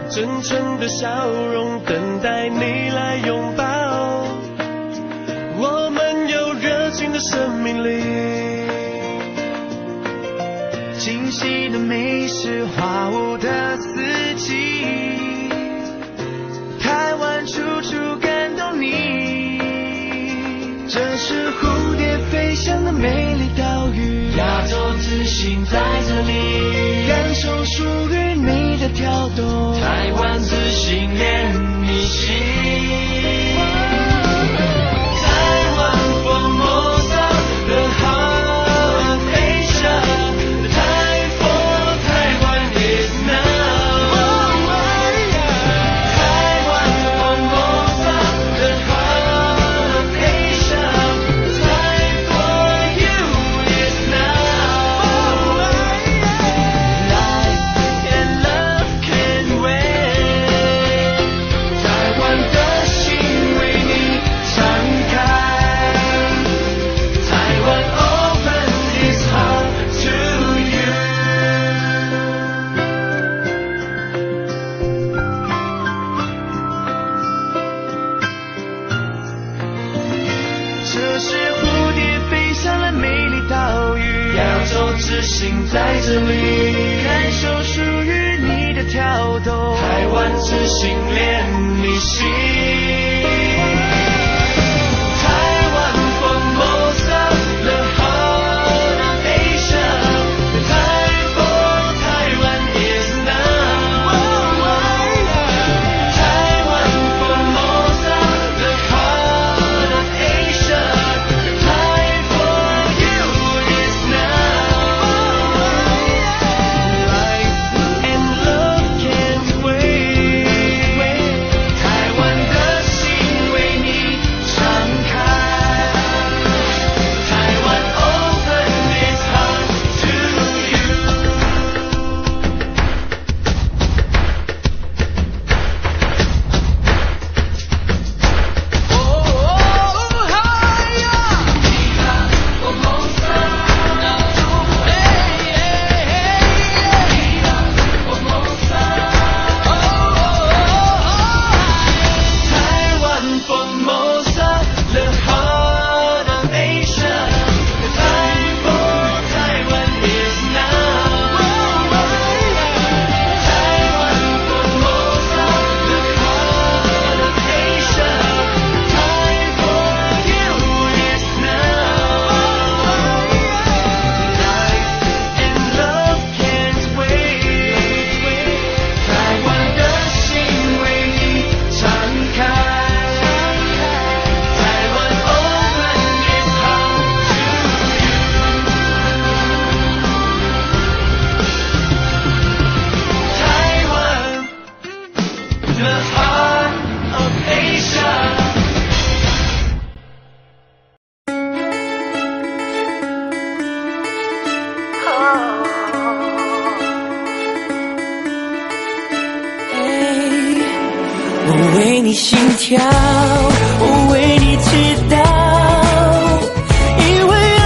真诚的笑容等待你来拥抱，我们有热情的生命力，清晰的美是花舞的四季，台湾处处感动你，这是蝴蝶飞翔的美丽岛屿，亚洲之星在这里，感受属于你的跳动，台湾之星连你心，台湾 Formosa the heart of Asia， Taiwan is now， 台湾 Formosa the heart of Asia， Time for you is now， Life and love can't wait， 台湾的心为你敞开，台湾 open its heart to you。这是蝴蝶飞向了美丽岛屿，亚洲之星在这里，感受属于你的跳动，台湾之星连你心。台湾 Formosa the heart of Asia， Time for Taiwan is now， 台湾 Formosa the heart of Asia， Time for you is now， Life and love can't wait， 台湾的心为你敞开，台湾 open its heart to you。Taiwan Formosa the heart of Asia， Time for Taiwan is now， Taiwan Formosa the heart of Asia， Time for you is now， Life and love can't wait， 台湾的心为你敞开，台湾 open its heart to you， 台湾 the heart of Asia。我为你心跳，我为你祈祷，因为爱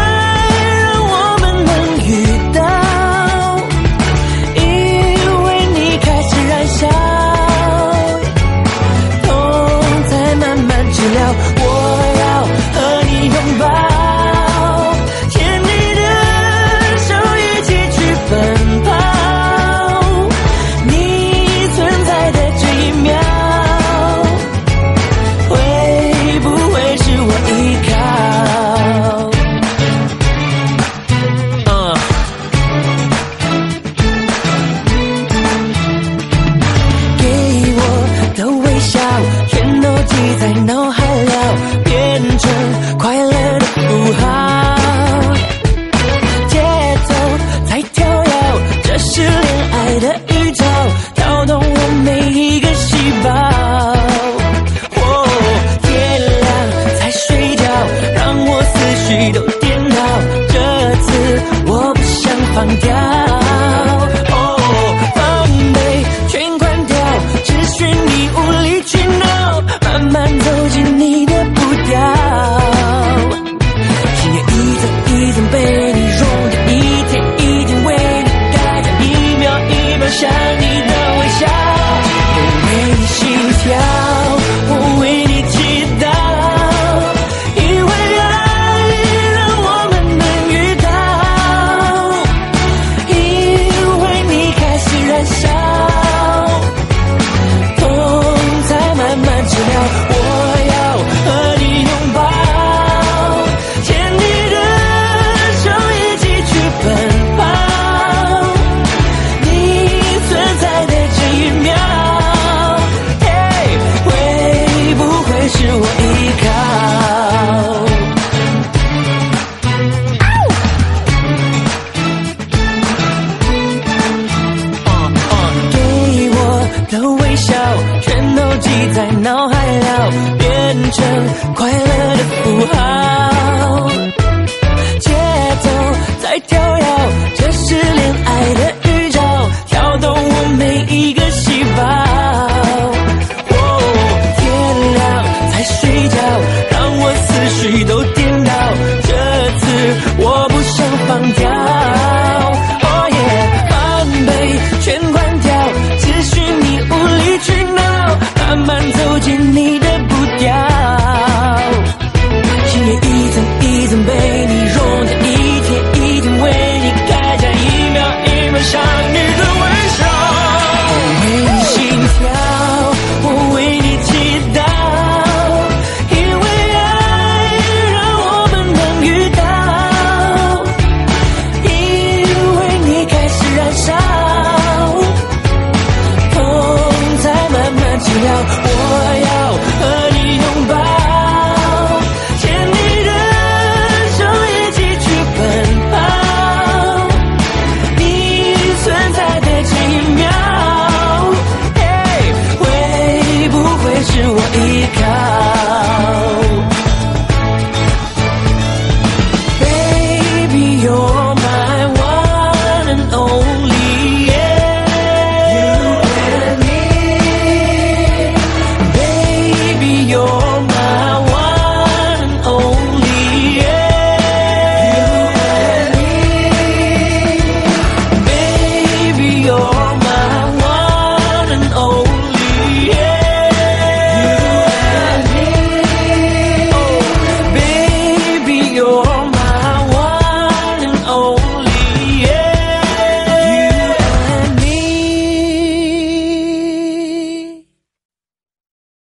让我们能遇到，因为放掉。防备全关掉，只许你无理取闹，慢慢走进你的步调。心也一层一层被你融掉，一天一天为你改掉，一秒一秒想你的微笑。我为你心跳，我为你祈祷，因为爱让我们能遇到，因为你开始燃烧，痛才慢慢治疗。我要和你拥抱，牵你的手一起去奔跑，你存在的这一秒，会不会是我依靠？给我的微笑全都记在脑海了，变成快乐的符号，节奏在跳跃，